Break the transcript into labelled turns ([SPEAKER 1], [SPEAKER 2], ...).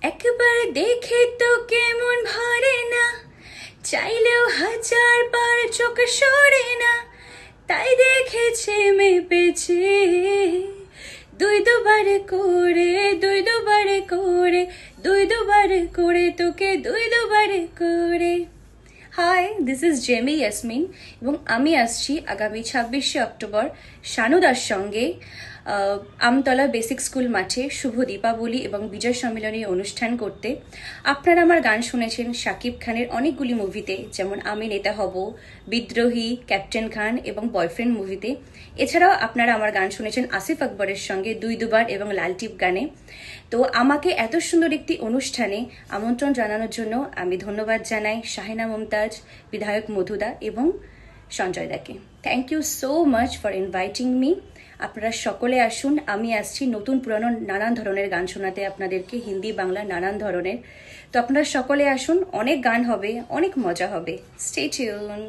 [SPEAKER 1] একবার দেখে তো কেমন ভরে না, চাইলেও হাজার বার চোখ সরে না, তাই দেখেছে মেপেছে দুই দুবারে করে, দুই দুবারে করে, দুই দুবারে করে তোকে দুই দুবারে করে। Hi, this is Jemi Yasmin এবং আমি আসছি আগামী 26শে অক্টোবর শানুদার সঙ্গে আমতলা বেসিক স্কুল মাঠে শুভ দীপাবলি এবং বিজয় সম্মিলনী অনুষ্ঠান করতে। আপনারা আমার গান শুনেছেন শাকিব খানের অনেকগুলি মুভিতে, যেমন আমি নেতা হব, বিদ্রোহী, ক্যাপ্টেন খান এবং বয়ফ্রেন্ড মুভিতে। এছাড়াও আপনারা আমার গান শুনেছেন আসিফ আকবরের সঙ্গে দুই দুবার এবং লাল টিপ গানে। তো আমাকে এত সুন্দর একটি অনুষ্ঠানে আমন্ত্রণ জানানোর জন্য আমি ধন্যবাদ জানাই শাহিনা মুমতাজ, বিধায়ক মধুদা এবং সঞ্জয় দাকে। Thank you so much for inviting me. আপনারা সকলে আসুন, আমি আসছি নতুন পুরানো নানান ধরনের গান শোনাতে আপনাদেরকে, হিন্দি বাংলা নানান ধরনের। তো আপনারা সকলে আসুন, অনেক গান হবে, অনেক মজা হবে। Stay tune.